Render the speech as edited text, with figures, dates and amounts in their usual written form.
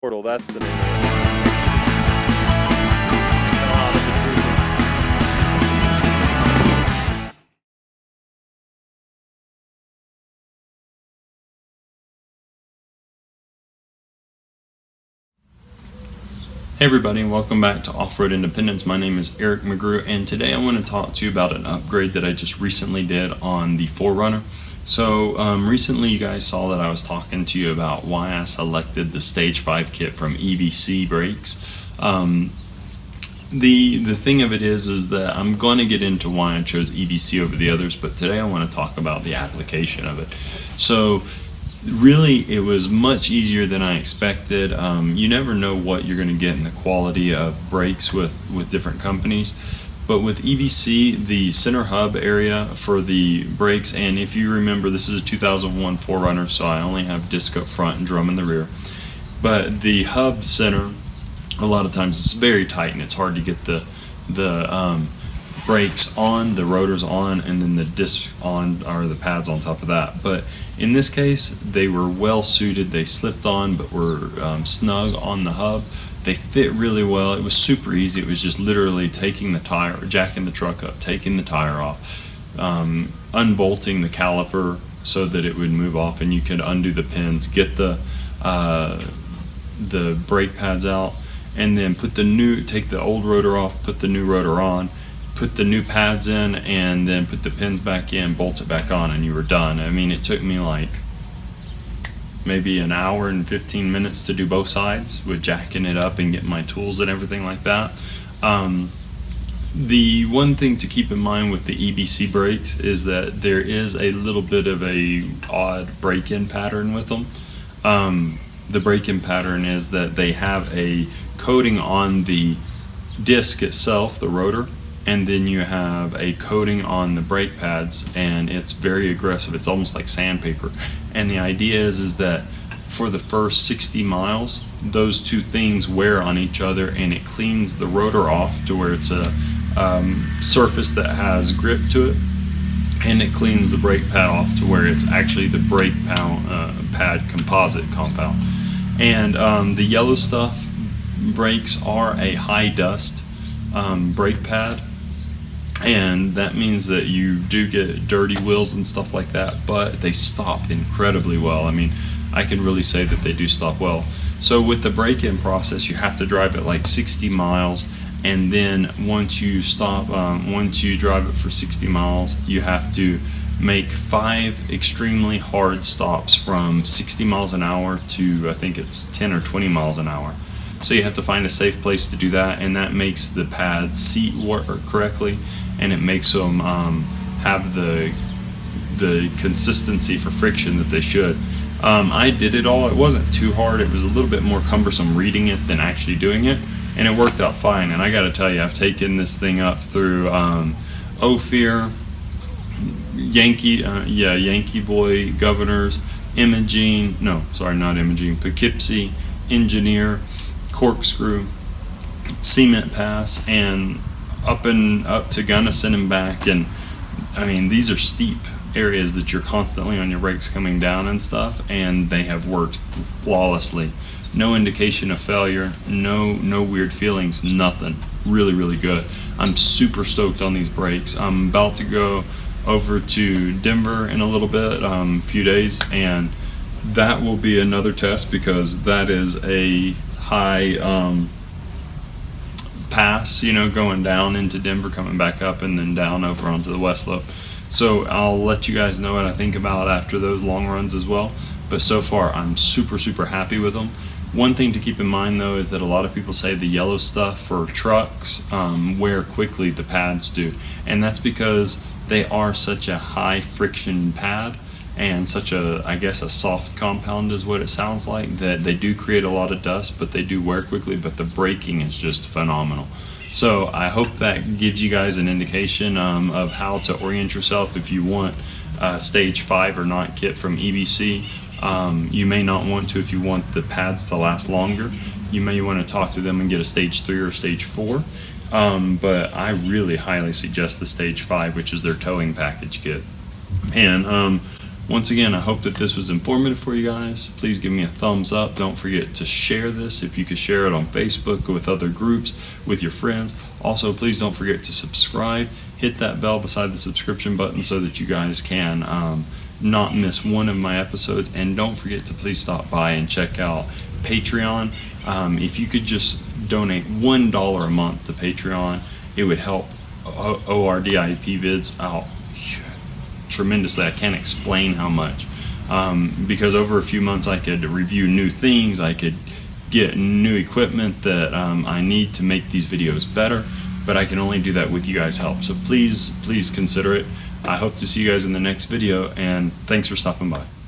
Portal, that's the name of it. Hey everybody, and welcome back to Off-Road Independence. My name is Eric McGrew, and today I want to talk to you about an upgrade that I just recently did on the 4Runner. So recently you guys saw that I was talking to you about why I selected the Stage 5 kit from EBC brakes. The thing of it is that I'm going to get into why I chose EBC over the others, but today I want to talk about the application of it. So really, it was much easier than I expected. You never know what you're going to get in the quality of brakes with different companies. But with EBC, the center hub area for the brakes, and if you remember, this is a 2001 4Runner, so I only have disc up front and drum in the rear. But the hub center, a lot of times it's very tight and it's hard to get the brakes on, the rotors on, and then the disc on, or the pads on top of that. But in this case, they were well suited. They slipped on but were snug on the hub. They fit really well. It was super easy. It was just literally taking the tire, jacking the truck up, taking the tire off, unbolting the caliper so that it would move off, and you could undo the pins, get the brake pads out, and then take the old rotor off, put the new rotor on, put the new pads in, and then put the pins back in, bolt it back on, and you were done. I mean, it took me like maybe an hour and 15 minutes to do both sides with jacking it up and getting my tools and everything like that. The one thing to keep in mind with the EBC brakes is that there is a little bit of a odd break-in pattern with them. The break-in pattern is that they have a coating on the disc itself, the rotor, and then you have a coating on the brake pads, and it's very aggressive. It's almost like sandpaper. And the idea is that for the first 60 miles, those two things wear on each other, and it cleans the rotor off to where it's a surface that has grip to it, and it cleans the brake pad off to where it's actually the brake pad composite compound. And the yellow stuff brakes are a high dust brake pad, and that means that you do get dirty wheels and stuff like that, but they stop incredibly well. I mean, I can really say that they do stop well. So with the break-in process, you have to drive it like 60 miles, and then once you stop, once you drive it for 60 miles, you have to make 5 extremely hard stops from 60 miles an hour to, I think it's 10 or 20 miles an hour. So you have to find a safe place to do that, and that makes the pads seat work correctly, and it makes them have the consistency for friction that they should. I did it all. It wasn't too hard. It was a little bit more cumbersome reading it than actually doing it, and it worked out fine. And I got to tell you, I've taken this thing up through Ophir, Yankee Boy, Governors, Poughkeepsie, Engineer, Corkscrew, Cement Pass, and up to Gunnison and back. And I mean, these are steep areas that you're constantly on your brakes coming down and stuff, and they have worked flawlessly. No indication of failure, no weird feelings, nothing. Really, really good. I'm super stoked on these brakes. I'm about to go over to Denver in a little bit, few days, and that will be another test, because that is a high pass, going down into Denver, coming back up, and then down over onto the west slope. So I'll let you guys know what I think about after those long runs as well. But so far, I'm super happy with them. One thing to keep in mind though is that a lot of people say the yellow stuff for trucks wear quickly, the pads do, and that's because they are such a high friction pad and such a, I guess, a soft compound is what it sounds like, that they do create a lot of dust, but they do wear quickly, but the braking is just phenomenal. So I hope that gives you guys an indication of how to orient yourself if you want Stage 5 or not kit from EBC. You may not want to if you want the pads to last longer. You may want to talk to them and get a Stage 3 or Stage 4. But I really highly suggest the Stage 5, which is their towing package kit. And Once again, I hope that this was informative for you guys. Please give me a thumbs up. Don't forget to share this. If you could share it on Facebook or with other groups, with your friends. Also, please don't forget to subscribe. Hit that bell beside the subscription button so that you guys can not miss one of my episodes. And don't forget to please stop by and check out Patreon. If you could just donate $1 a month to Patreon, it would help ORDIP Vids out tremendously. I can't explain how much, because over a few months I could review new things, I could get new equipment that I need to make these videos better, but I can only do that with you guys' help. So please consider it. I hope to see you guys in the next video, and thanks for stopping by.